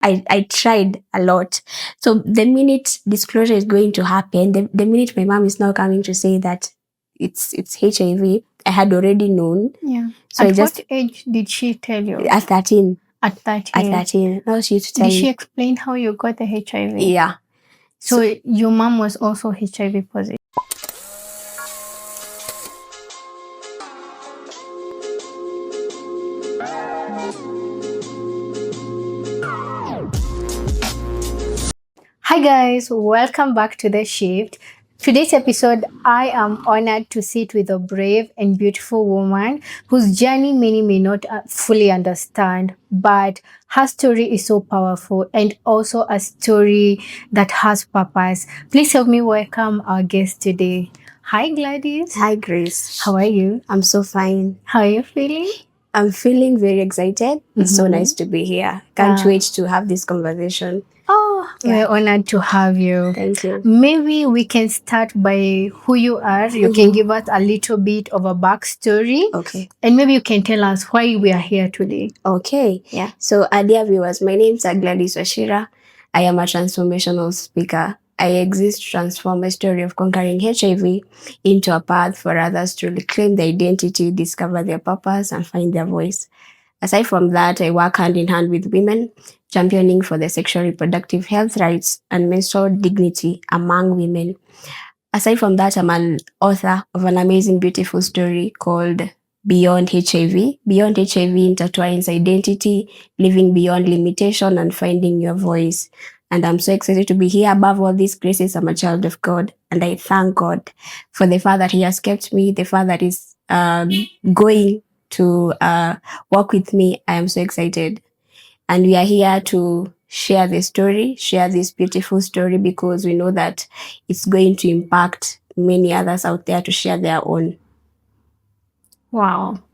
I tried a lot. So the minute disclosure is going to happen, the minute my mom is now coming to say that it's HIV, I had already known. Yeah. So At what age did she tell you? At 13. At 13. At 13. Now she used to tell Did she me. explain how you got the HIV? Yeah. So your mom was also HIV positive. Hi guys, welcome back to The Shift. Today's episode, I am honored to sit with a brave and beautiful woman whose journey many may not fully understand, but her story is so powerful and also a story that has purpose. Please help me welcome our guest today. Hi Gladys. Hi Grace. How are you? I'm so fine. How are you feeling? I'm feeling very excited. It's so nice to be here. Can't wait to have this conversation. Oh, we're honored to have you. Thank you. Maybe we can start by who you are. You can give us a little bit of a backstory. Okay. And maybe you can tell us why we are here today. Okay. Yeah. So, dear viewers, my name is Gladys Washira. I am a transformational speaker. I exist to transform a story of conquering HIV into a path for others to reclaim their identity, discover their purpose, and find their voice. Aside from that, I work hand in hand with women, championing for the sexual reproductive health rights and menstrual dignity among women. Aside from that, I'm an author of an amazing, beautiful story called Beyond HIV. Beyond HIV intertwines identity, living beyond limitation, and finding your voice. And I'm so excited to be here. Above all these graces, I'm a child of God. And I thank God for the fact that He has kept me, the fact that He's going to work with me. I am so excited. And we are here to share the story, share this beautiful story, because we know that it's going to impact many others out there to share their own. Wow.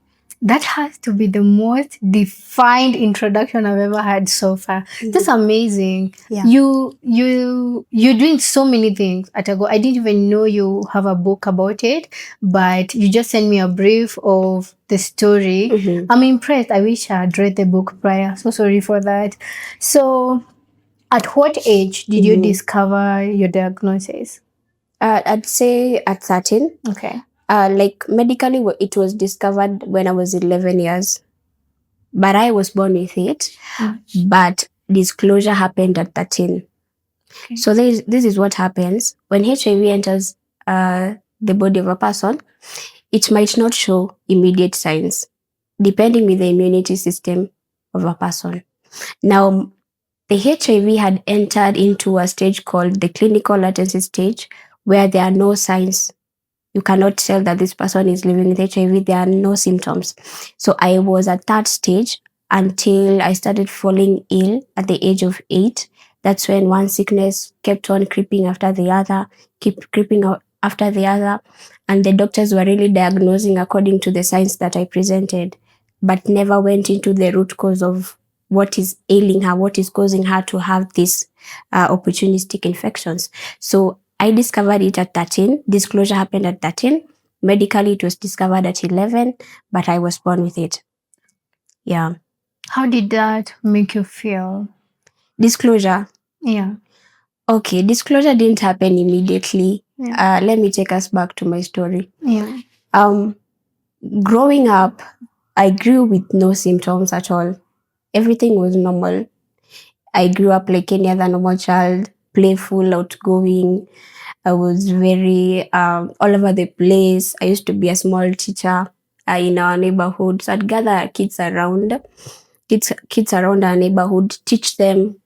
That has to be the most defined introduction I've ever had so far. That's amazing. Yeah. You're doing so many things at a go. I didn't even know you have a book about it, but you just sent me a brief of the story. I'm impressed. I wish I had read the book prior. So sorry for that. So at what age did you discover your diagnosis? I'd say at 13. Okay. Like medically, it was discovered when I was 11 years, but I was born with it. But disclosure happened at 13. Okay. So this is what happens when HIV enters the body of a person. It might not show immediate signs, depending with the immunity system of a person. Now, the HIV had entered into a stage called the clinical latency stage, where there are no signs. You cannot tell that this person is living with HIV. There are no symptoms. So I was at that stage until I started falling ill at the age of 8. That's when one sickness kept on creeping after the other, after the other. And the doctors were really diagnosing according to the signs that I presented, but never went into the root cause of what is ailing her, what is causing her to have these opportunistic infections. So I discovered it at 13. Disclosure happened at 13. Medically, it was discovered at 11, but I was born with it. Yeah. How did that make you feel? Disclosure? Yeah. Okay, disclosure didn't happen immediately. Yeah. Let me take us back to my story. Yeah. Growing up, I grew with no symptoms at all. Everything was normal. I grew up like any other normal child, playful, outgoing. I was very all over the place. I used to be a small teacher in our neighborhood. So I'd gather kids around our neighborhood, teach them,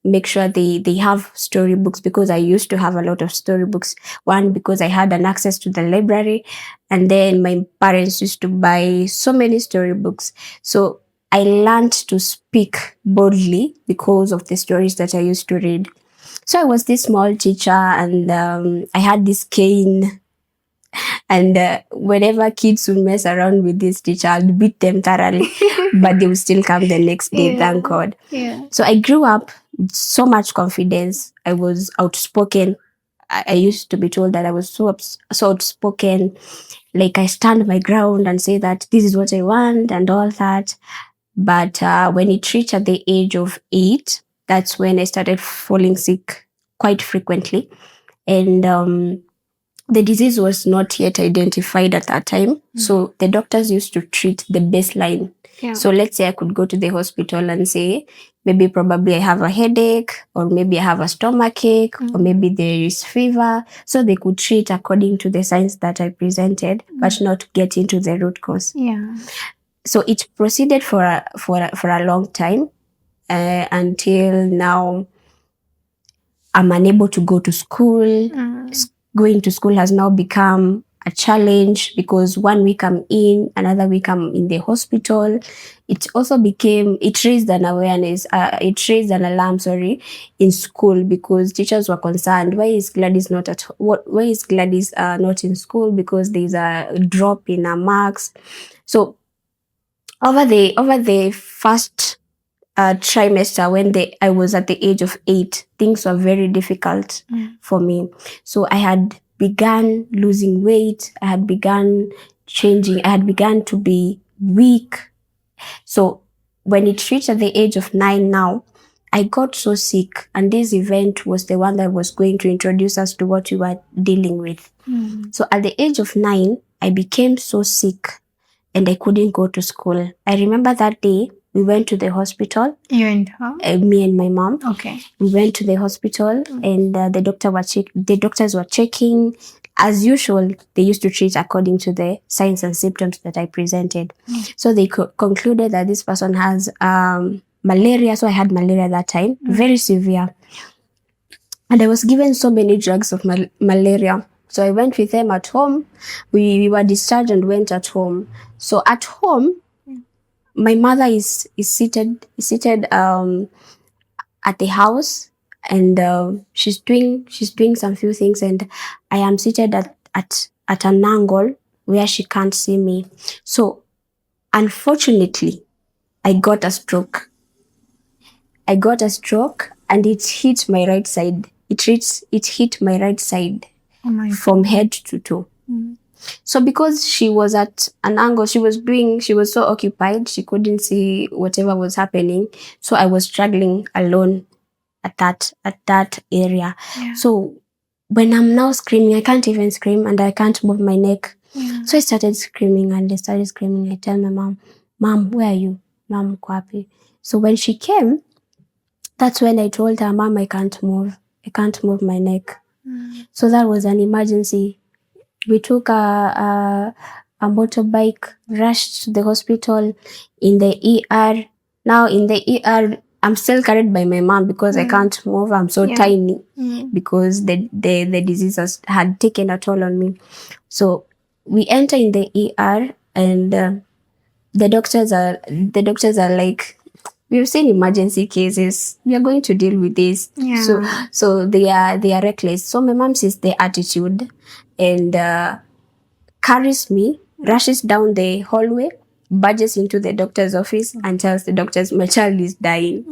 make sure they have storybooks, because I used to have a lot of storybooks. One, because I had an access to the library, and then my parents used to buy so many storybooks. So I learned to speak boldly because of the stories that I used to read. So I was this small teacher, and I had this cane. And whenever kids would mess around with this teacher, I'd beat them thoroughly, but they would still come the next day, thank God. Yeah. So I grew up with so much confidence. I was outspoken. I used to be told that I was so outspoken. Like, I stand my ground and say that this is what I want and all that. But when it reached at the age of 8, that's when I started falling sick quite frequently. And the disease was not yet identified at that time. So the doctors used to treat the baseline. Yeah. So let's say I could go to the hospital and say, maybe probably I have a headache, or maybe I have a stomach ache, or maybe there is fever. So they could treat according to the signs that I presented, but not get into the root cause. Yeah. So it proceeded for a long time, until now I'm unable to go to school. Going to school has now become a challenge, because 1 week I'm in, another week I'm in the hospital. It also it raised an awareness, it raised an alarm, in school, because teachers were concerned, why is Gladys not not in school, because there's a drop in her marks. So over the first trimester, when I was at the age of 8, things were very difficult for me. So I had begun losing weight. I had begun changing. I had begun to be weak. So when it reached at the age of 9 now, I got so sick, and this event was the one that was going to introduce us to what we were dealing with. So at the age of 9, I became so sick and I couldn't go to school. I remember that day we went to the hospital. You and her? Me and my mom. Okay. We went to the hospital, and the doctors were checking. As usual, they used to treat according to the signs and symptoms that I presented. So they concluded that this person has malaria. So I had malaria that time, very severe. And I was given so many drugs of malaria. So I went with them at home. We were discharged and went at home. So at home, my mother is seated at the house, and she's doing some few things, and I am seated at an angle where she can't see me. So unfortunately, I got a stroke. And it hit my right side. It hit my right side from head to toe. So because she was at an angle, she was so occupied, she couldn't see whatever was happening. So I was struggling alone at that area. Yeah. So when I'm now screaming, I can't even scream, and I can't move my neck. So I started screaming. I tell my mom, where are you? Mom, uko wapi? So when she came, that's when I told her, Mom, I can't move my neck. So that was an emergency. We took a motorbike, rushed to the hospital, in the ER. Now in the ER, I'm still carried by my mom because I can't move. I'm so tiny because the disease had taken a toll on me. So we enter in the ER, and the doctors are like, we've seen emergency cases. We are going to deal with this. Yeah. So they are reckless. So my mom sees the attitude and carries me, rushes down the hallway, barges into the doctor's office, and tells the doctors, my child is dying.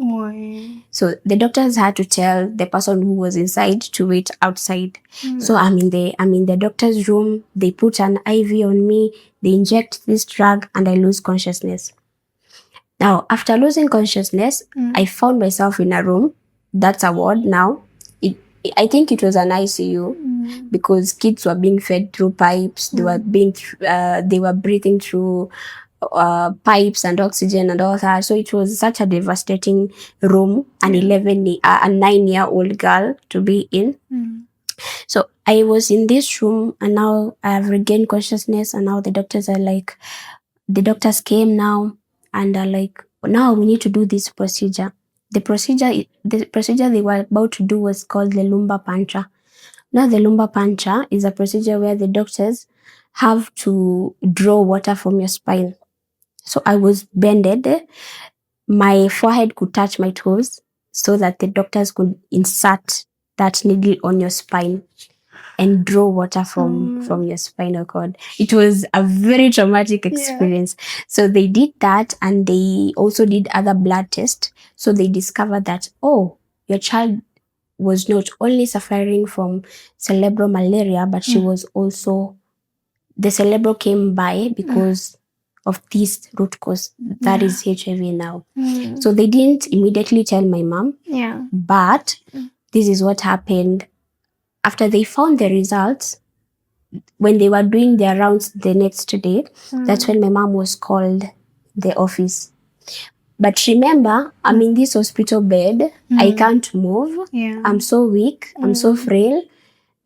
So the doctors had to tell the person who was inside to wait outside. So I'm in the doctor's room. They put an IV on me. They inject this drug, and I lose consciousness. Now, after losing consciousness, I found myself in a room. That's a ward now. I think it was an ICU because kids were being fed through pipes. They were breathing through pipes and oxygen and all that. So it was such a devastating room. A 9-year-old girl to be in. So I was in this room, and now I have regained consciousness, and now the doctors came now and are like, now we need to do this procedure. The procedure they were about to do was called the lumbar puncture. Now the lumbar puncture is a procedure where the doctors have to draw water from your spine. So I was bended. My forehead could touch my toes so that the doctors could insert that needle on your spine and draw water from your spinal cord. It was a very traumatic experience. So they did that, and they also did other blood tests. So they discovered that, your child was not only suffering from cerebral malaria, but she was also, the cerebral came by because of this root cause that is HIV now. So they didn't immediately tell my mom. Yeah. But this is what happened. After they found the results, when they were doing their rounds the next day, that's when my mom was called the office. But remember, I'm in this hospital bed. I can't move. Yeah. I'm so weak. I'm so frail.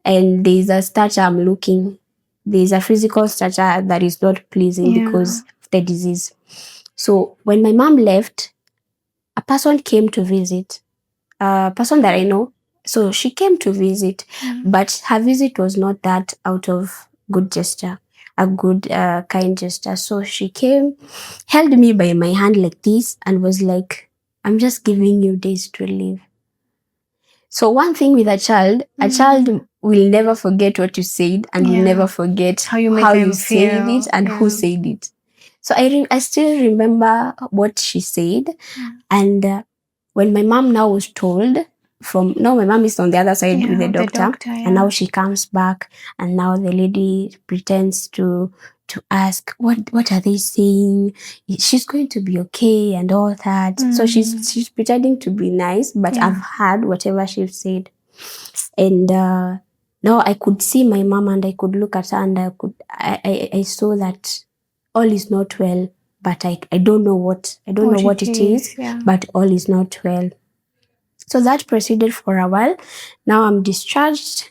And there's a stature I'm looking. There's a physical stature that is not pleasing because of the disease. So when my mom left, a person came to visit. A person that I know. So she came to visit, but her visit was not that out of good gesture, a good kind gesture. So she came, held me by my hand like this, and was like, "I'm just giving you days to live." So one thing with a child will never forget what you said, and will never forget How you made them said feel. it and who said it. So I still remember what she said, and when my mom now was told my mom is on the other side with the doctor, and now she comes back, and now the lady pretends to ask what are they saying, she's going to be okay and all that. So she's pretending to be nice, but I've heard whatever she said. And now I could see my mom, and I could look at her, and I saw that all is not well, but I don't know what it is, but all is not well. So that proceeded for a while. Now I'm discharged.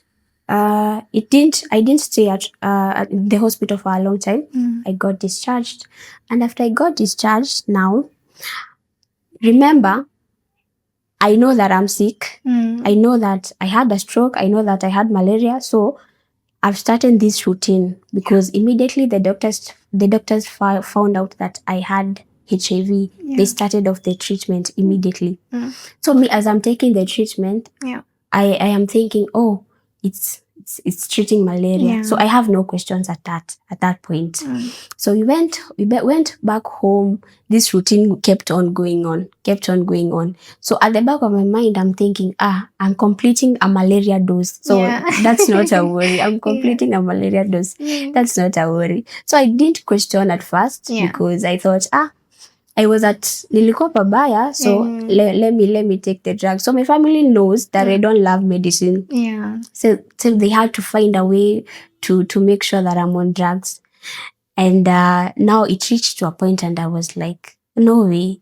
I didn't stay at the hospital for a long time. I got discharged. And after I got discharged, now, remember, I know that I'm sick. I know that I had a stroke. I know that I had malaria. So I've started this routine because immediately the doctors found out that I had HIV. They started off the treatment immediately. So me, as I'm taking the treatment, I am thinking, oh, it's treating malaria. So I have no questions at that point. So we went back home. This routine kept on going on. So at the back of my mind, I'm thinking, I'm completing a malaria dose. So that's not a worry. I'm completing a malaria dose. That's not a worry. So I didn't question at first because I thought, I was at nilikuwa pabaya, so let me take the drug. So my family knows that I don't love medicine. So they had to find a way to make sure that I'm on drugs. And now it reached to a point, and I was like, no way.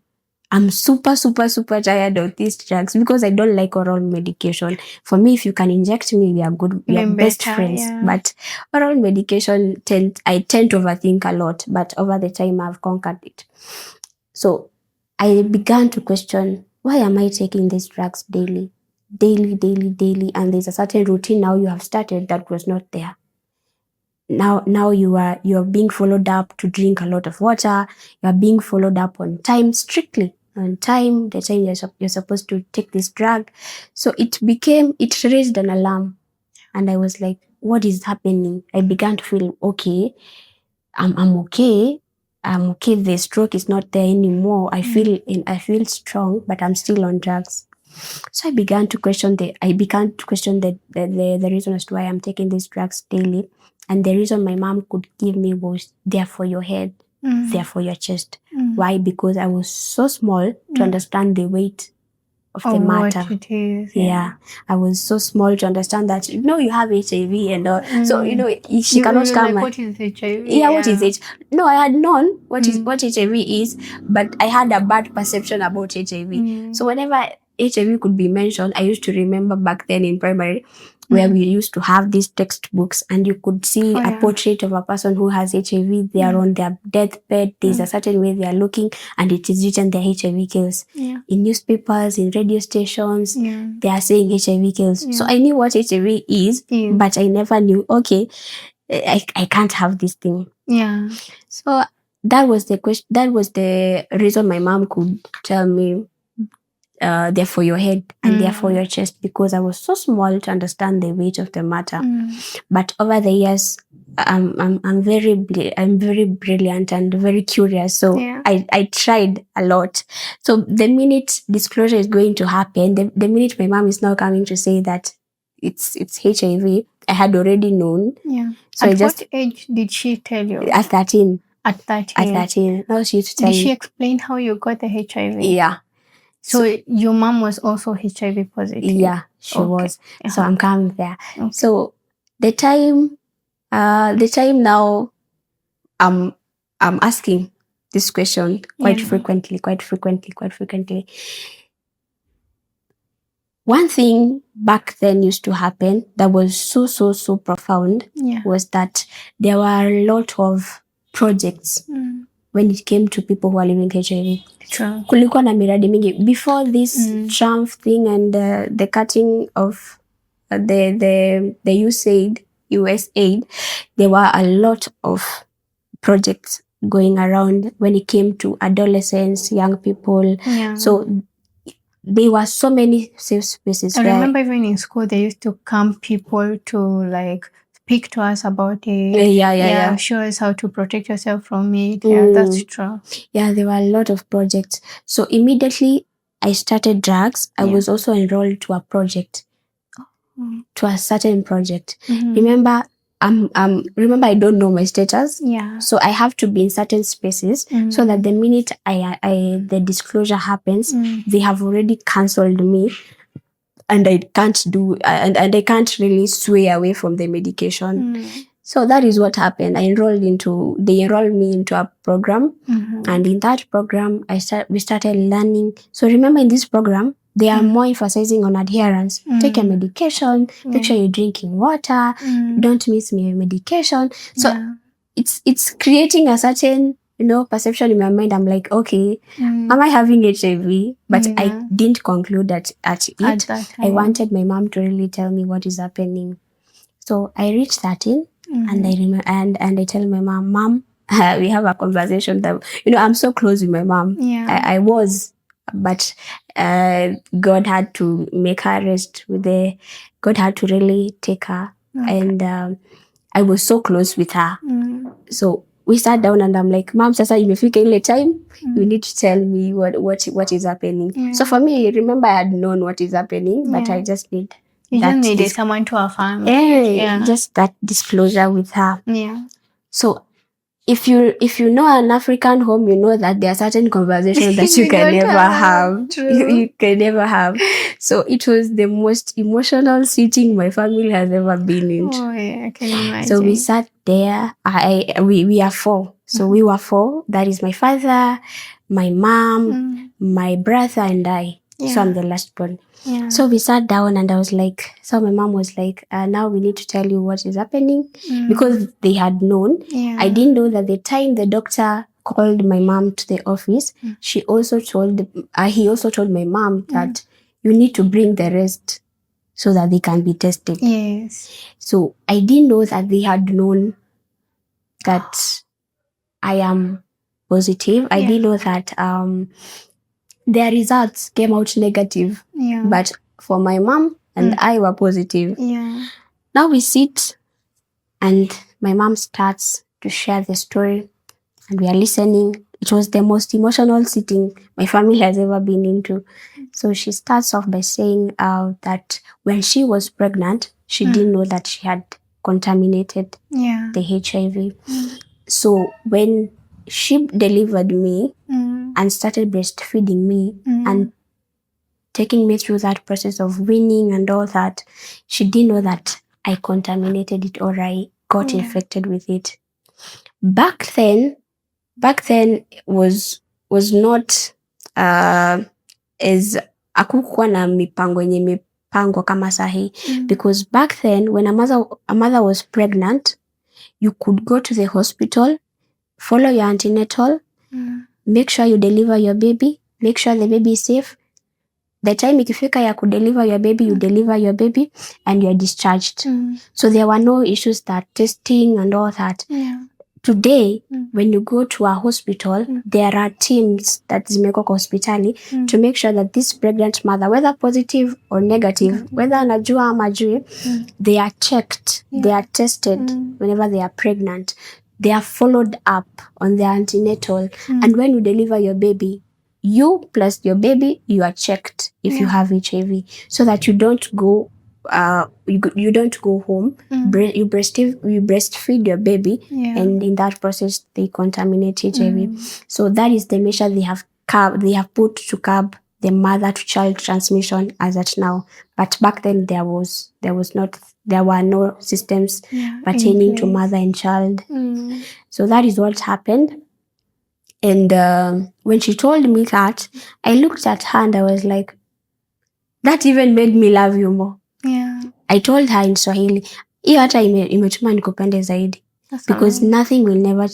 I'm super, super, super tired of these drugs because I don't like oral medication. For me, if you can inject me, we are good. We are best friends. But oral medication, I tend to overthink a lot. But over the time, I've conquered it. So I began to question, why am I taking these drugs daily? And there's a certain routine now you have started that was not there. Now you are being followed up to drink a lot of water. You are being followed up on time, strictly on time, the time you're supposed to take this drug. So it raised an alarm, and I was like, what is happening? I began to feel okay. I'm okay. I'm okay. The stroke is not there anymore. I feel strong, but I'm still on drugs. So I began to question the reason as to why I'm taking these drugs daily. And the reason my mom could give me was, they're for your head, they're for your chest. Why? Because I was so small to understand the weight of the matter. What it is. I was so small to understand that, you have HIV and all. So, she cannot come. Like, what is HIV? What is it? No, I had known what HIV is, but I had a bad perception about HIV. So whenever HIV could be mentioned, I used to remember back then in primary, where we used to have these textbooks, and you could see a portrait of a person who has HIV. They are on their deathbed. There's a certain way they are looking, and it is written their HIV kills. In newspapers, in radio stations, they are saying HIV kills. So I knew what HIV is, but I never knew, okay, I can't have this thing. So that was the question. That was the reason my mom could tell me, they're for your head and they're for your chest, because I was so small to understand the weight of the matter. But over the years, I'm very brilliant and very curious. So I tried a lot. So the minute disclosure is going to happen, the minute my mom is now coming to say that it's HIV, I had already known. So at what age did she tell you? At 13. At 13. At 13. Now she used to tell Did she me. explain how you got the HIV? Yeah. So your mom was also HIV positive? Yeah, she was. So I'm coming there. Okay. So the time now, I'm asking this question quite frequently. One thing back then used to happen that was so profound was that there were a lot of projects when it came to people who are living with HIV. True. Kulikuwa na miradi mingi before this Trump thing and the cutting of the USAID, there were a lot of projects going around when it came to adolescents, young people. Yeah. So there were so many safe spaces. I remember even in school they used to come people to like speak to us about it. Yeah. Show us how to protect yourself from it. Yeah, that's true. Yeah, there were a lot of projects. So immediately I started drugs. I was also enrolled to a project. To a certain project. Remember, remember I don't know my status. Yeah. So I have to be in certain spaces so that the minute the disclosure happens, they have already cancelled me, and I can't do and I can't really sway away from the medication. So that is what happened. They enrolled me into a program, and in that program we started learning. So remember, in this program they are more emphasizing on adherence. Take your medication, make sure you're drinking water, don't miss your medication. So it's creating a certain perception in my mind. I'm like, okay, am I having HIV? But I didn't conclude that at it. I wanted my mom to really tell me what is happening. So I reached 13 and I remember, and I tell my mom, we have a conversation that, I'm so close with my mom. I was, but God had to make her rest God had to really take her. And I was so close with her. So we sat down and I'm like, Mom, sasa imefika ile time, you need to tell me what is happening. So for me, remember, I had known what is happening, but I just need needed someone to affirm. Just that disclosure with her. Yeah. So if you know an African home, you know that there are certain conversations that you can never have. You can never have. So it was the most emotional sitting my family has ever been in. Oh yeah, I can imagine. So we sat there. We are 4. So we were 4. That is my father, my mom, my brother, and I. So I'm the last born. Yeah. So we sat down and I was like, so my mom was like, now we need to tell you what is happening, because they had known. I didn't know that the time the doctor called my mom to the office, he also told my mom that you need to bring the rest so that they can be tested. Yes. So I didn't know that they had known that I am positive. I didn't know that their results came out negative. Yeah. But for my mom and I were positive. Yeah. Now we sit and my mom starts to share the story and we are listening. It was the most emotional sitting my family has ever been into. So she starts off by saying that when she was pregnant, she didn't know that she had contaminated the HIV. So when she delivered me and started breastfeeding me and taking me through that process of weaning and all that, she didn't know that I contaminated it or I got infected with it. Back then was not as akukuwa na mipango yenye mipangwa kama sahi, because back then when a mother was pregnant, you could go to the hospital, follow your antenatal, make sure you deliver your baby, make sure the baby is safe. The time ikifika ya kudeliver your baby, you deliver your baby and you're discharged. So there were no issues that testing and all that. Today, when you go to a hospital, there are teams that zimeko kwa hospitali to make sure that this pregnant mother, whether positive or negative, whether anajua ama ajui, they are checked, they are tested whenever they are pregnant. They are followed up on their antenatal. And when you deliver your baby, you plus your baby, you are checked if you have HIV, so that you don't go you don't go home, you breastfeed your baby, and in that process they contaminate HIV. So that is the measure they have put to curb the mother to child transmission as at now. But back then there were no systems pertaining to mother and child. So that is what happened. And when she told me that, I looked at her and I was like, that even made me love you more. I told her in Swahili, hiyo hata imetuma nikupende zaidi. Because nothing will ever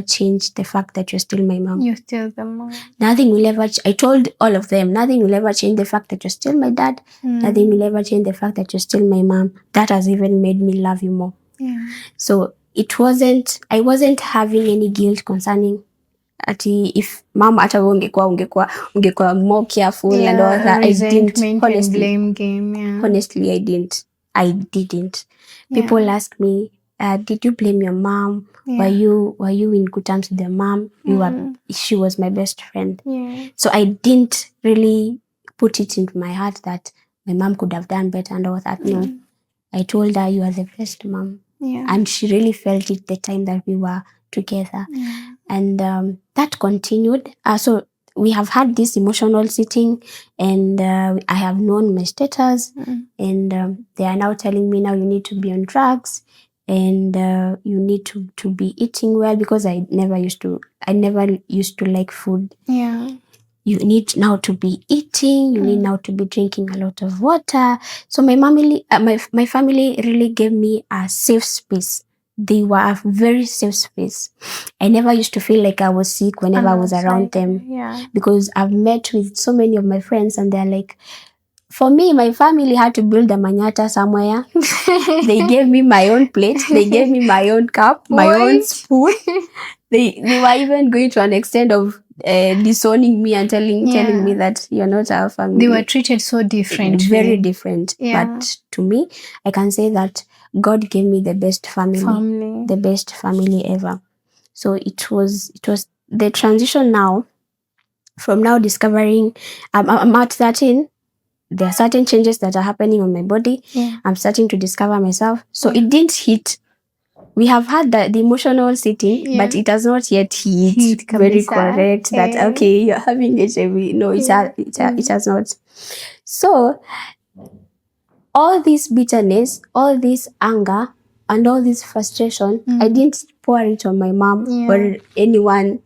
change the fact that you're still my mom. You're still the mom. Nothing will ever, I told all of them, nothing will ever change the fact that you're still my dad. Nothing will ever change the fact that you're still my mom. That has even made me love you more. So I wasn't having any guilt concerning ati if mom hata wewe ungekuwa more careful and all that. I didn't, honestly. Blame game, Honestly, I didn't. People ask me, did you blame your mom? Were you in good terms with your mom? She was my best friend. So I didn't really put it into my heart that my mom could have done better and all that. No. I told her, you are the best mom. And she really felt it the time that we were together. And that continued. So we have had this emotional sitting, and I have known my status, and they are now telling me, now you need to be on drugs, and you need to be eating well, because I never used to like food. You need now to be eating, you need now to be drinking a lot of water. So my family really gave me a safe space. They were a very safe space. I never used to feel like I was sick whenever I was around them. Because I've met with so many of my friends and they're like, for me, my family had to build a manyata somewhere. They gave me my own plate. They gave me my own cup, my own spoon. They were even going to an extent of disowning me and telling me that you're not our family. They were treated so differently. Very different. But to me, I can say that God gave me the best family. The best family ever. So it was the transition now, from now discovering, I'm at 13, there are certain changes that are happening on my body. I'm starting to discover myself. So it didn't hit. We have had the emotional sitting, but it has not yet hit very correct that, okay, you're having HIV. No, it has not. So all this bitterness, all this anger, and all this frustration, I didn't pour it on my mom or anyone.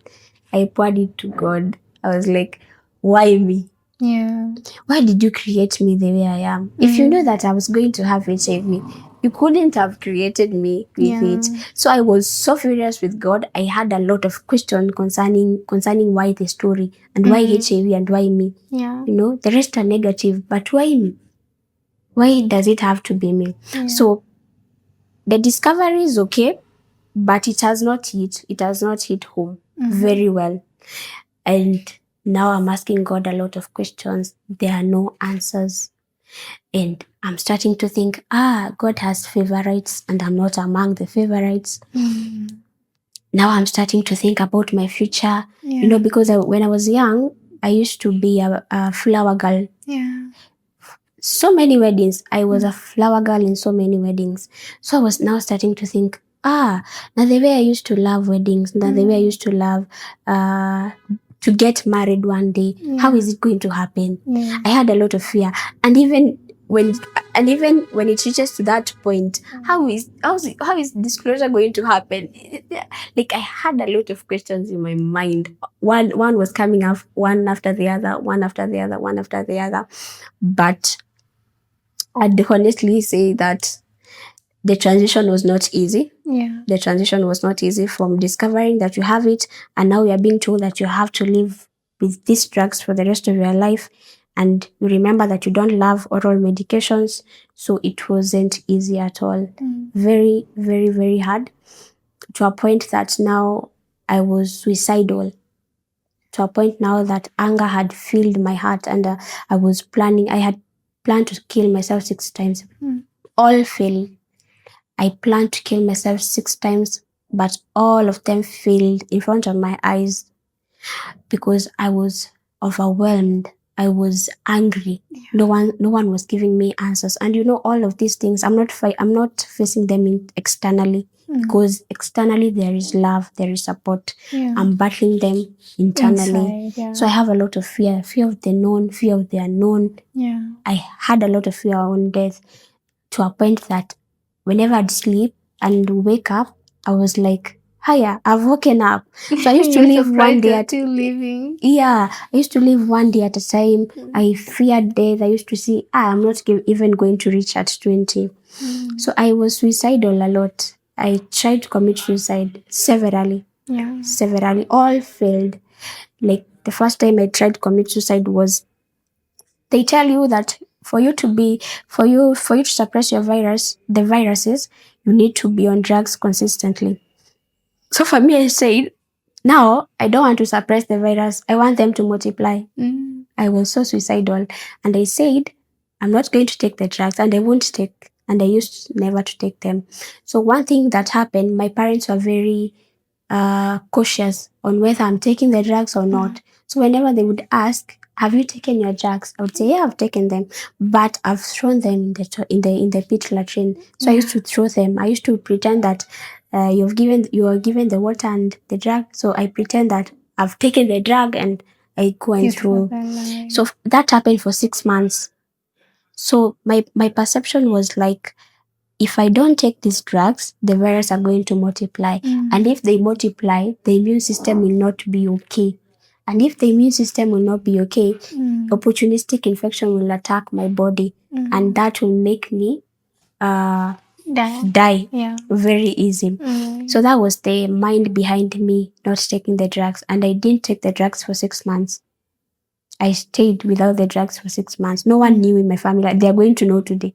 I poured it to God. I was like, why me? Why did you create me the way I am? If you know that I was going to have HIV, you couldn't have created me with it. So I was so furious with God. I had a lot of questions concerning why the story, and why HIV, and why me. You know, the rest are negative, but why me? Why does it have to be me? So the discovery is okay, but it has not hit home very well. And now I'm asking God a lot of questions. There are no answers. And I'm starting to think, God has favorites and I'm not among the favorites. Now I'm starting to think about my future. You know, because when I was young, I used to be a flower girl. So many weddings. I was a flower girl in so many weddings. So I was now starting to think, now the way I used to love weddings, now the way I used to love to get married one day, how is it going to happen? I had a lot of fear. And even when it reaches to that point, how is disclosure going to happen? Like, I had a lot of questions in my mind. One was coming up, one after the other. But I'd honestly say that the transition was not easy. The transition was not easy, from discovering that you have it, and now you're being told that you have to live with these drugs for the rest of your life. And you remember that you don't love oral medications. So it wasn't easy at all. Very, very, very hard. To a point that now I was suicidal. To a point now that anger had filled my heart, and I had planned to kill myself 6 times. All failed. I planned to kill myself 6 times, but all of them failed in front of my eyes, because I was overwhelmed. I was angry. No one was giving me answers. And all of these things, I'm not facing them externally, because externally there is love, there is support. I'm battling them internally. Inside, So I have a lot of fear of the known, fear of the unknown. I had a lot of fear on death, to a point that whenever I'd sleep and wake up, I was like, hiya, I've woken up. So I used to live one day at living. I used to live one day at a time. I feared death. I used to see, I'm not even going to reach at 20. So I was suicidal a lot. I tried to commit suicide severally. Severally. All failed. Like the first time I tried to commit suicide was, they tell you that for you to suppress the viruses, you need to be on drugs consistently. So for me, I said, now I don't want to suppress the virus. I want them to multiply. I was so suicidal, and I said, I'm not going to take the drugs, and I won't take. And I used never to take them. So one thing that happened, my parents were very cautious on whether I'm taking the drugs or not. So whenever they would ask, have you taken your drugs? I would say, yeah, I've taken them, but I've thrown them in the pit latrine. So I used to throw them. I used to pretend that you are given the water and the drug. So I pretend that I've taken the drug and I go and throw. So that happened for 6 months. So my perception was like, if I don't take these drugs, the virus are going to multiply. And if they multiply, the immune system will not be okay. And if the immune system will not be okay, opportunistic infection will attack my body. And that will make me die very easy. So that was the mind behind me not taking the drugs. And I didn't take the drugs for 6 months. I stayed without the drugs for 6 months. No one knew in my family. They are going to know today.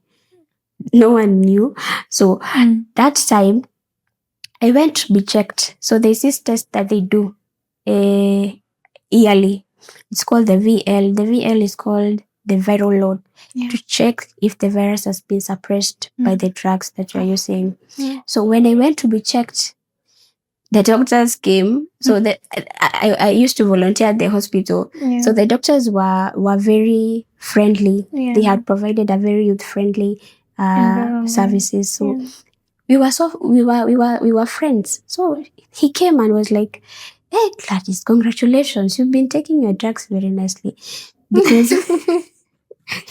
No one knew. So that time, I went to be checked. So there's this test that they do yearly. It's called the VL. The VL is called the viral load, to check if the virus has been suppressed by the drugs that you're using. So when I went to be checked, the doctors came. So I used to volunteer at the hospital. So the doctors were very friendly. They had provided a very youth-friendly services. So we were friends. So he came and was like, hey, Gladys, congratulations. You've been taking your drugs very nicely. Because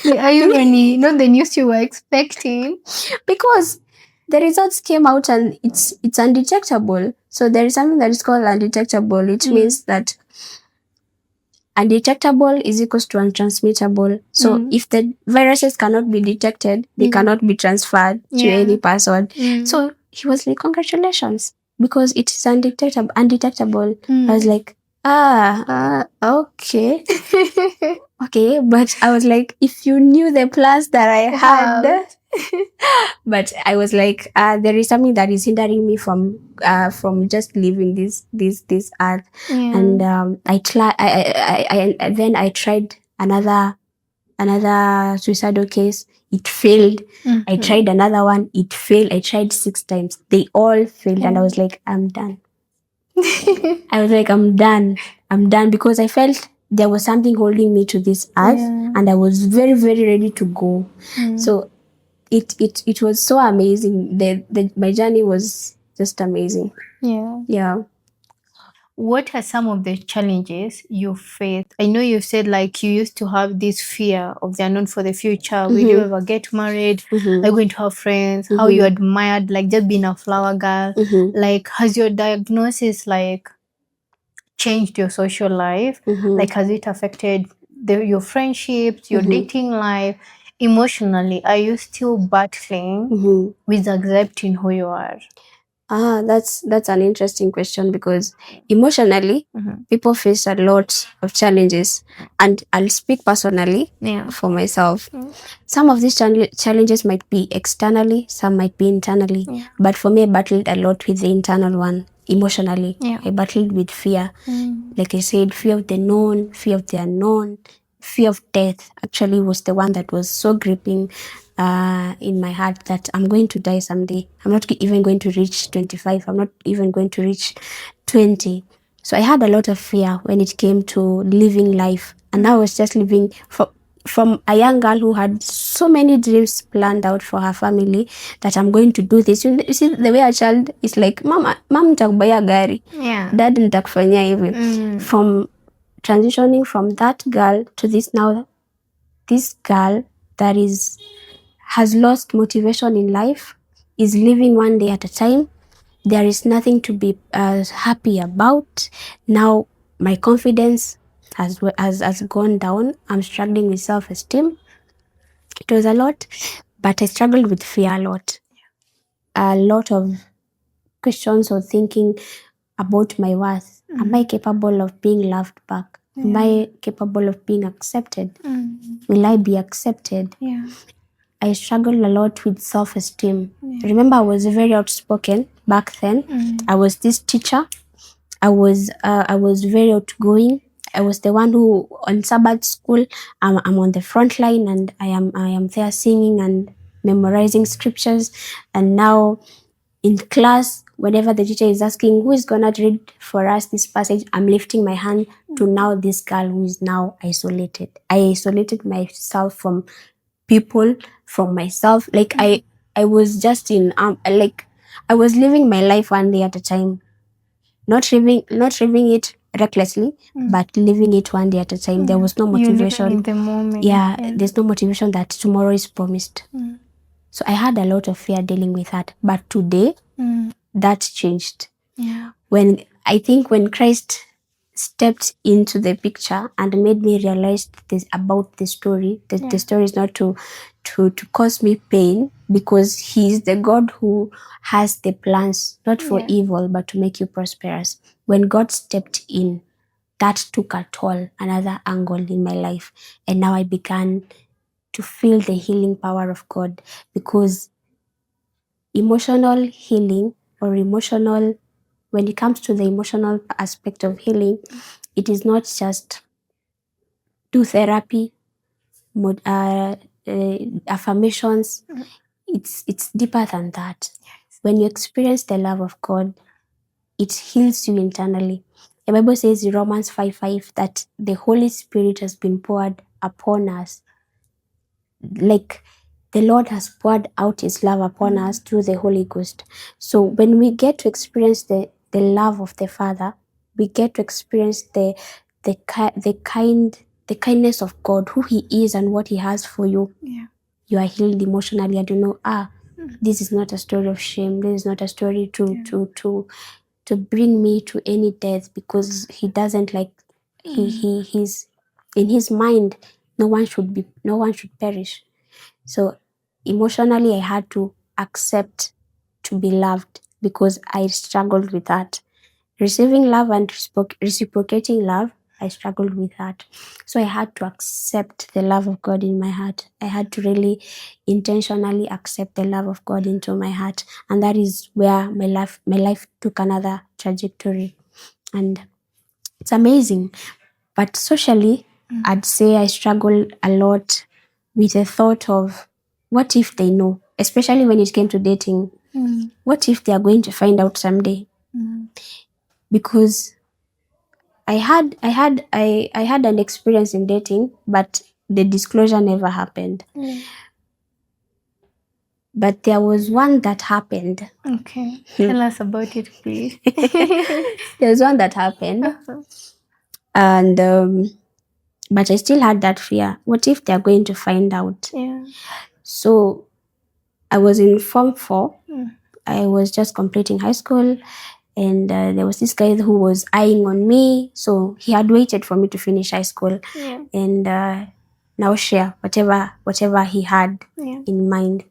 The irony, not the news you were expecting. Because the results came out and it's undetectable. So there is something that is called undetectable, which means that undetectable is equals to untransmittable. So if the viruses cannot be detected, they cannot be transferred to any person. So he was like, congratulations, because it is undetectable. I was like, okay. Okay, but I was like, if you knew the plans that I had. But I was like, there is something that is hindering me from just leaving this earth. And then I tried another suicidal case. It failed. I tried another one. It failed. I tried 6 times. They all failed. And I was like, I'm done. I was like, I'm done, because I felt there was something holding me to this earth, and I was very, very ready to go. So it was so amazing. My journey was just amazing. Yeah. What are some of the challenges you faced? I know you said like you used to have this fear of the unknown for the future. Will you ever get married? Are you going to have friends? How you admired like just being a flower girl? Like, has your diagnosis like changed your social life? Like, has it affected your friendships, your dating life? Emotionally, are you still battling with accepting who you are? That's an interesting question, because emotionally, people face a lot of challenges, and I'll speak personally for myself. Some of these challenges might be externally, some might be internally. But for me, I battled a lot with the internal one. Emotionally, I battled with fear. Like I said, fear of the known, fear of the unknown, fear of death actually was the one that was so gripping in my heart, that I'm going to die someday. I'm not even going to reach 25. I'm not even going to reach 20. So I had a lot of fear when it came to living life And I was just living from a young girl who had so many dreams planned out for her family, that I'm going to do this. You see the way a child is like, mom nitakubaya gari, dad nitakufanyia hivi. From transitioning from that girl to this girl that has lost motivation in life, is living one day at a time. There is nothing to be happy about. Now my confidence has gone down. I'm struggling with self-esteem. It was a lot, but I struggled with fear a lot. A lot of questions or thinking about my worth. Am I capable of being loved back? Am I capable of being accepted? Will I be accepted? I struggled a lot with self-esteem. Remember, I was very outspoken back then. I was this teacher. I was very outgoing. I was the one who, on Sabbath school, I'm on the front line, and I am there singing and memorizing scriptures. And now in class, whenever the teacher is asking who is gonna read for us this passage, I'm lifting my hand to now this girl who is now isolated. I isolated myself from people, from myself. Like I was just in like I was living my life one day at a time. Not living it recklessly, but living it one day at a time. There was no motivation. You're living in the moment. There's no motivation that tomorrow is promised. So I had a lot of fear dealing with that. But today, that changed. When Christ stepped into the picture and made me realize this about the story, that the story is not to cause me pain, because he is the God who has the plans, not for evil, but to make you prosperous. When God stepped in, that took a toll, another angle in my life. And now I began to feel the healing power of God, because emotional healing, or emotional, when it comes to the emotional aspect of healing, it is not just do therapy, affirmations. It's deeper than that. When you experience the love of God, it heals you internally. The Bible says in Romans 5:5 that the Holy Spirit has been poured upon us. Like the Lord has poured out his love upon us through the Holy Ghost. So when we get to experience the love of the Father, we get to experience the kindness of God, who he is and what he has for you. You are healed emotionally, and you know, this is not a story of shame. This is not a story to bring me to any death, because he doesn't like, he's in his mind, no one should perish. So emotionally, I had to accept to be loved, because I struggled with that. Receiving love and reciprocating love, I struggled with that. So I had to accept the love of God in my heart. I had to really intentionally accept the love of God into my heart. And that is where my life took another trajectory. And it's amazing. But socially, I'd say I struggle a lot with the thought of, what if they know? Especially when it came to dating. What if they are going to find out someday? Because I had an experience in dating, but the disclosure never happened. But there was one that happened. Okay. Tell us about it, please. There was one that happened. And but I still had that fear. What if they're going to find out? So I was in Form 4. I was just completing high school, and there was this guy who was eyeing on me. So he had waited for me to finish high school and now share whatever he had in mind.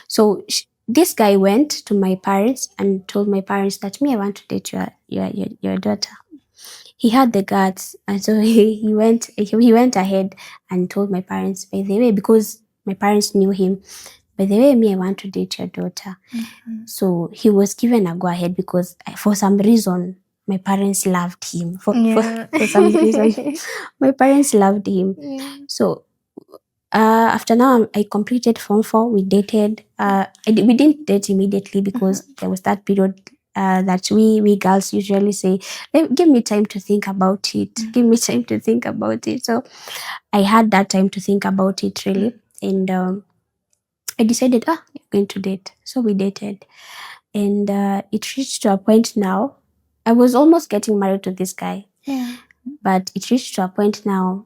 So this guy went to my parents and told my parents that, I want to date your daughter. He had the guts, and so he went ahead and told my parents, by the way, because my parents knew him, by the way, I want to date your daughter. So he was given a go ahead, because for some reason my parents loved him. For some reason my parents loved him. So after now I completed Form 4, we dated. We didn't date immediately, because there was that period that we girls usually say, give me time to think about it. Give me time to think about it. So I had that time to think about it really. And I decided, you're going to date. So we dated. And it reached to a point now. I was almost getting married to this guy. Yeah. But it reached to a point now,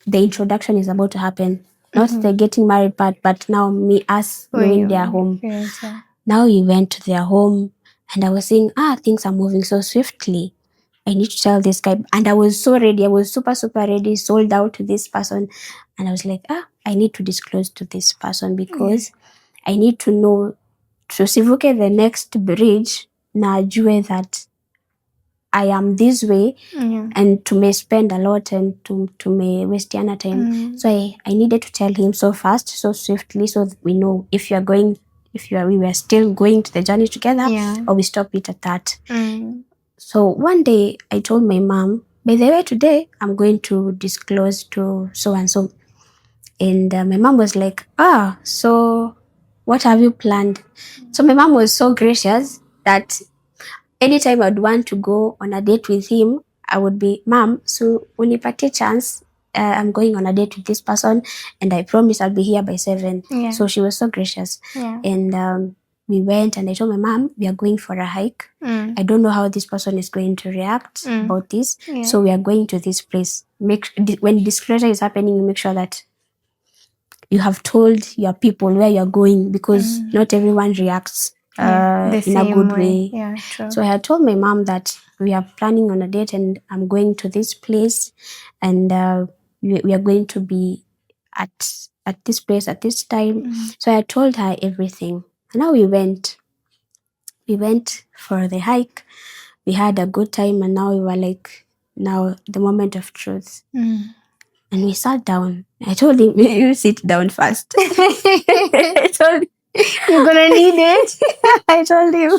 the introduction is about to happen. Not the getting married part, but now us knowing their home. Yes, yeah. Now we went to their home and I was saying, things are moving so swiftly. I need to tell this guy. And I was so ready. I was super, super ready, sold out to this person. And I was like, I need to disclose to this person because I need to know, to sivuke the next bridge, na ajue that I am this way, and to may spend a lot and to may waste time. So I needed to tell him so fast, so swiftly, so that we know if we were still going to the journey together, or we stop it at that. So one day I told my mom, by the way, today I'm going to disclose to so and so. And my mom was like, so what have you planned? So my mom was so gracious that anytime I'd want to go on a date with him, I would be, Mom, so unipatie chance, I'm going on a date with this person and I promise I'll be here by 7. Yeah. So she was so gracious. Yeah. And we went and I told my mom, we are going for a hike. I don't know how this person is going to react about this. Yeah. So we are going to this place. When disclosure is happening, you make sure that you have told your people where you're going, because not everyone reacts in a good way. Yeah, true. So I had told my mom that we are planning on a date and I'm going to this place and we are going to be at this place at this time. So I told her everything. And now we went for the hike. We had a good time and now we were like, now the moment of truth. And we sat down. I told him, you sit down first. I told him, you're gonna need it. I told him,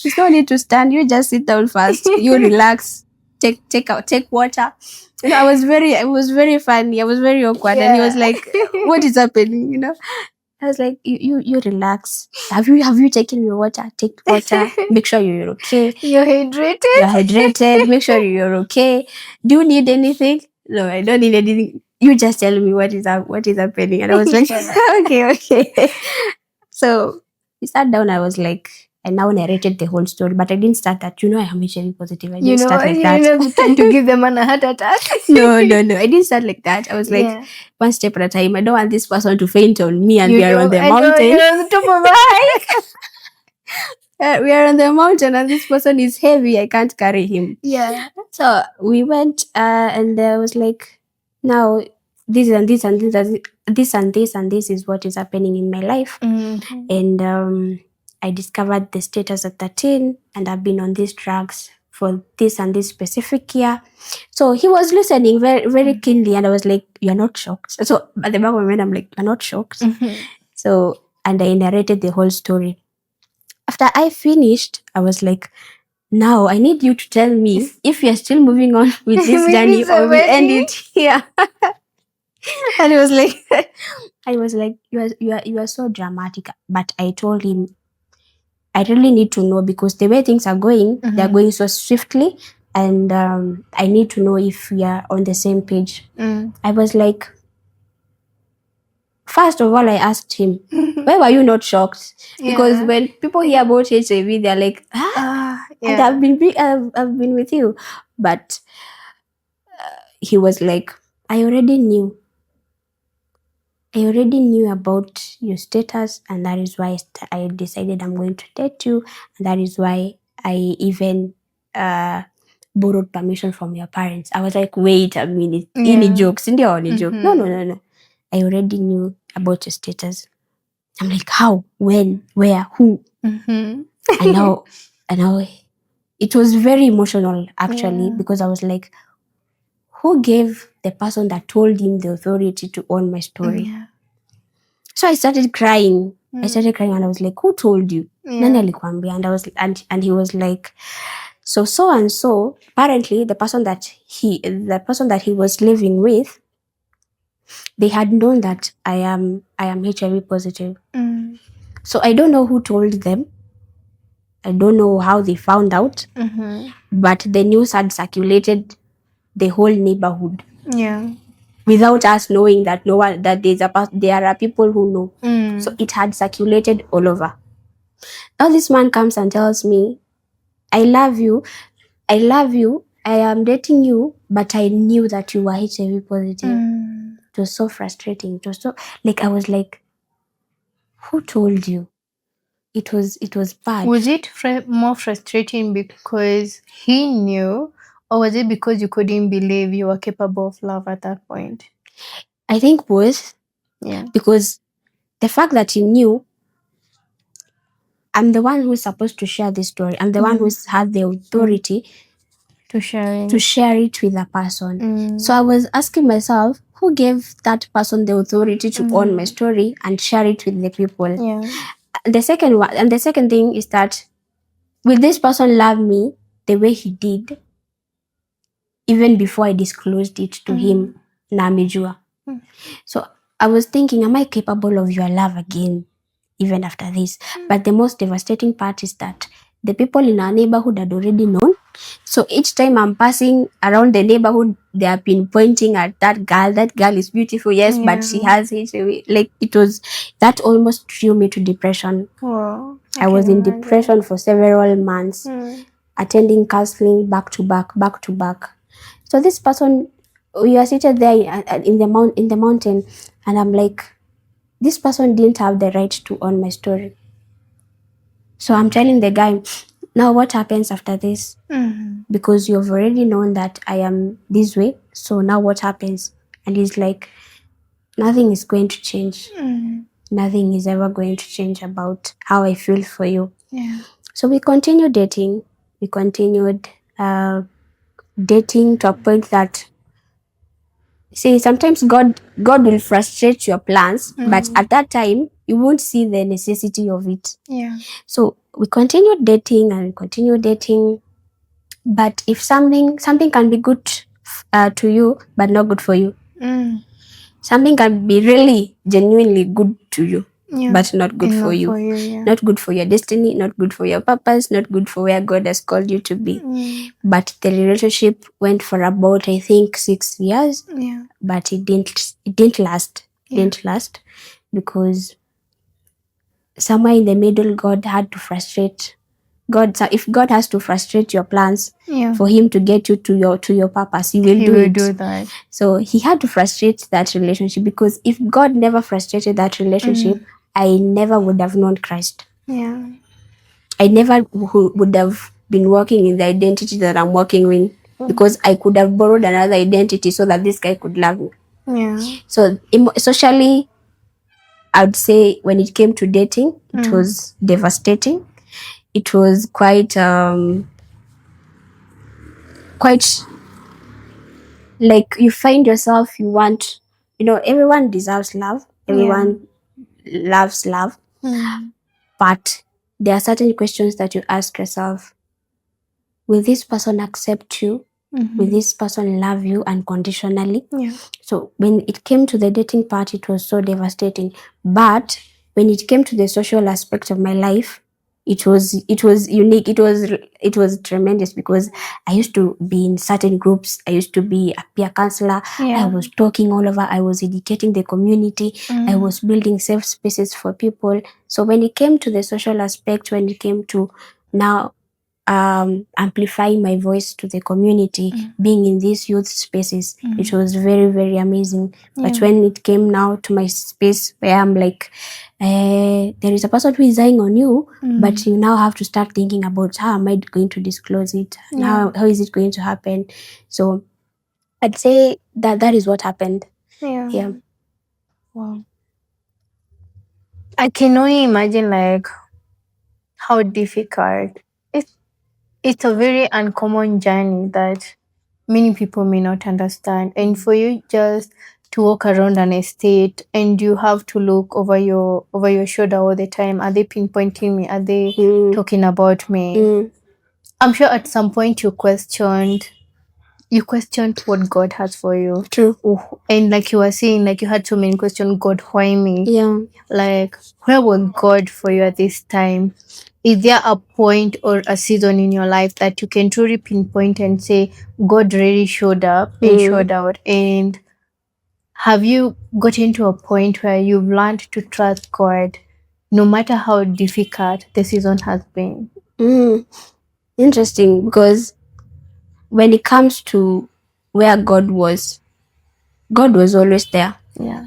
you don't need to stand. You just sit down first. You relax. Take water. I was very funny. I was very awkward, and he was like, "What is happening?" I was like, "You relax. Have you taken your water? Take water. Make sure you're okay. You're hydrated. You're hydrated. Make sure you're okay. Do you need anything? No, I don't need anything. You just tell me what is happening." And I was like, okay. So we sat down. I was like, I now narrated the whole story, but I didn't start that. I am HIV positive. I didn't start like that. Trying to give them a heart attack. No. I didn't start like that. I was like, one step at a time. I don't want this person to faint on me, and we are on the mountain. You're on the top of the hike. We are on the mountain, and this person is heavy. I can't carry him. Yeah. So we went, and I was like, now this and this and this and this and this and this is what is happening in my life. And I discovered the status at 13, and I've been on these drugs for this and this specific year. So he was listening very, very keenly, and I was like, you're not shocked. So at the back of my mind, I'm like, you're not shocked. So, and I narrated the whole story. After I finished, I was like, now I need you to tell me if you're still moving on with this journey or we end it here. And I was like, you are so dramatic. But I told him, I really need to know, because the way things are going, they're going so swiftly, and I need to know if we are on the same page. I was like, first of all, I asked him, why were you not shocked? Because when people hear about HIV, they're like, and I've been with you. But he was like, I already knew about your status, and that is why I decided I'm going to date you, and that is why I even borrowed permission from your parents. I was like, wait a minute, any jokes? Any joke? No. I already knew about your status. I'm like, how, when, where, who? And now it was very emotional actually, because I was like, who gave the person that told him the authority to own my story? So I started crying. And I was like, who told you? Nani alikwambia? And he was like, so and so, apparently the person that he was living with, they had known that I am HIV positive. So I don't know who told them, I don't know how they found out, but the news had circulated the whole neighborhood. Yeah. Without us knowing that no one that there are people who know. So it had circulated all over. Now this man comes and tells me, I love you, I love you, I am dating you, but I knew that you were HIV positive. It was so frustrating. It was so I was like, who told you? It was bad. Was it more frustrating because he knew, or was it because you couldn't believe you were capable of love at that point? I think both. Yeah. Because the fact that he knew, I'm the one who's supposed to share this story. I'm the one who's had the authority To share to it. share it with a person. So I was asking myself, who gave that person the authority to own my story and share it with the people? Yeah. The second thing is that, will this person love me the way he did even before I disclosed it to him? Namijua. So I was thinking, am I capable of your love again, even after this? But the most devastating part is that the people in our neighborhood had already known. So each time I'm passing around the neighborhood, they have been pointing at that girl. That girl is beautiful, yes, but she has HIV. It was that almost threw me to depression. Wow. I was in depression for several months, attending counseling back to back, back to back. So this person, we are seated there in the mountain, and I'm like, this person didn't have the right to own my story. So I'm telling the guy, now what happens after this? Because you've already known that I am this way. So now what happens? And he's like, nothing is going to change. Nothing is ever going to change about how I feel for you. Yeah. So we continued dating. We continued dating to a point that, see, sometimes God will frustrate your plans, but at that time you won't see the necessity of it. Yeah. So we continued dating and continued dating. But if something can be good to you, but not good for you. Something can be really genuinely good to you, but not good for you. Not good for your destiny, not good for your purpose, not good for where God has called you to be. But the relationship went for about, I think, 6 years. Yeah. But it didn't last. It didn't last because somewhere in the middle, God had to frustrate. If God has to frustrate your plans for Him to get you to your purpose, He will do that. So He had to frustrate that relationship, because if God never frustrated that relationship, I never would have known Christ. Yeah. I never would have been working in the identity that I'm working in, because I could have borrowed another identity so that this guy could love me. Yeah. So socially, I would say when it came to dating, it was devastating. It was quite like, you find yourself, you want, everyone deserves love. Everyone loves love. But there are certain questions that you ask yourself. Will this person accept you? Will this person love you unconditionally? Yeah. So when it came to the dating part, it was so devastating. But when it came to the social aspect of my life, it was unique. It was tremendous, because I used to be in certain groups. I used to be a peer counselor. I was talking all over. I was educating the community. I was building safe spaces for people. So when it came to the social aspect, when it came to now amplifying my voice to the community, being in these youth spaces, it was very, very amazing. But when it came now to my space where I'm like, there is a person who is dying on you, but you now have to start thinking about, how am I going to disclose it? How is it going to happen? So I'd say that is what happened. Yeah. Wow. I can only imagine how difficult. It's a very uncommon journey that many people may not understand. And for you just to walk around an estate and you have to look over your shoulder all the time. Are they pinpointing me? Are they talking about me? I'm sure at some point you questioned you questioned what God has for you. True. And like you were saying, like you had so many questions, God, why me? Yeah. Like, where was God for you at this time? Is there a point or a season in your life that you can truly pinpoint and say, God really showed up and showed out? And have you gotten to a point where you've learned to trust God no matter how difficult the season has been? Interesting, because when it comes to where God was always there. Yeah.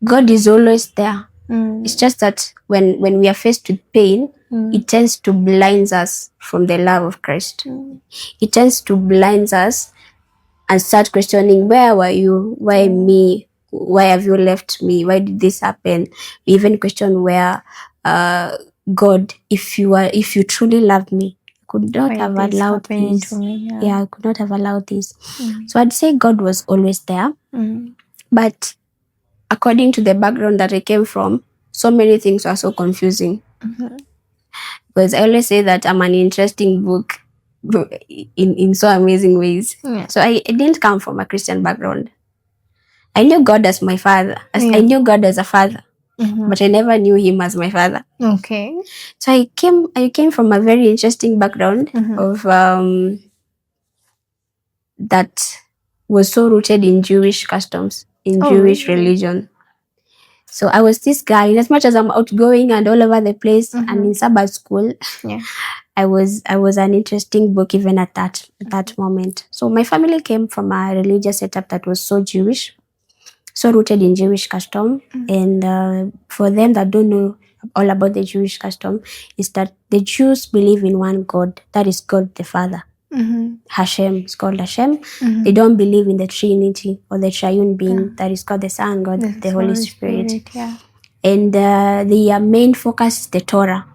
God is always there. It's just that when we are faced with pain, it tends to blind us from the love of Christ. It tends to blind us and start questioning, where were you? Why me? Why have you left me? Why did this happen? We even question where, God, if you truly loved me, you could not Why have this allowed happening this. to me? Yeah, I could not have allowed this. So I'd say God was always there. But according to the background that I came from, so many things were so confusing. Because I always say that I'm an interesting book in so amazing ways. Yeah. So I didn't come from a Christian background. I knew God as my father. Yeah. I knew God as a father, but I never knew him as my father. Okay. So I came from a very interesting background of that was so rooted in Jewish customs, in Jewish religion. So I was this guy, as much as I'm outgoing and all over the place and in Sabbath school, I was an interesting book even at that moment. So my family came from a religious setup that was so Jewish, so rooted in Jewish custom. And for them that don't know all about the Jewish custom, is that the Jews believe in one God, that is God the Father. Hashem, it's called Hashem. They don't believe in the Trinity or the triune being, that is called the Son, God, the Holy Spirit. And their main focus is the Torah,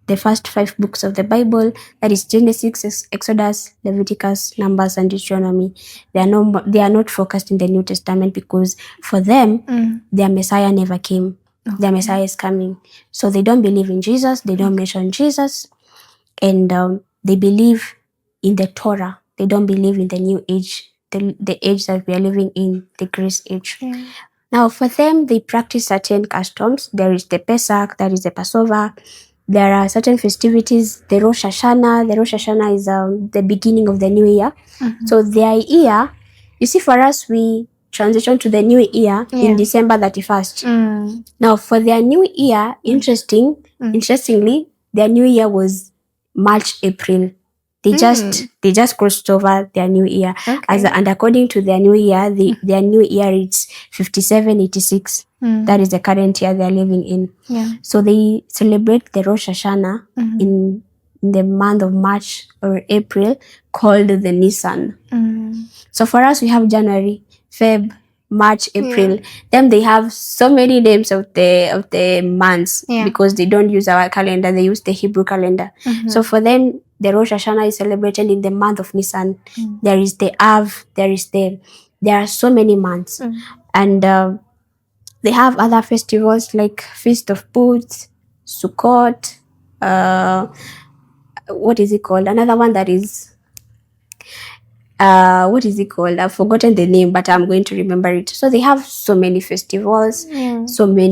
the first 5 books of the Bible, that is Genesis, Exodus, Leviticus, Numbers, and Deuteronomy. They are not focused in the New Testament, because for them, their Messiah never came. Their Messiah is coming. So they don't believe in Jesus, they don't mention Jesus, and they believe in the Torah. They don't believe in the new age, the age that we are living in, the grace age. Now, for them, they practice certain customs. There is the Pesach, that is the Passover. There are certain festivities, the Rosh Hashanah. The Rosh Hashanah is the beginning of the new year. So their year, you see, for us, we transition to the new year in December 31st. Now, for their new year, interestingly, their new year was March, April. They just crossed over their new year. And according to their new year, their new year is 5786. That is the current year they're living in. So they celebrate the Rosh Hashanah in the month of March or April, called the Nisan. So for us, we have January, Feb, March, April. Then they have so many names of the months, because they don't use our calendar, they use the Hebrew calendar. So for them, the Rosh Hashanah is celebrated in the month of Nisan. There is the Av, there are so many months. And they have other festivals like Feast of Booths, Sukkot, what is it called? Another one that is what is it called? I've forgotten the name, but I'm going to remember it. So they have so many festivals, so many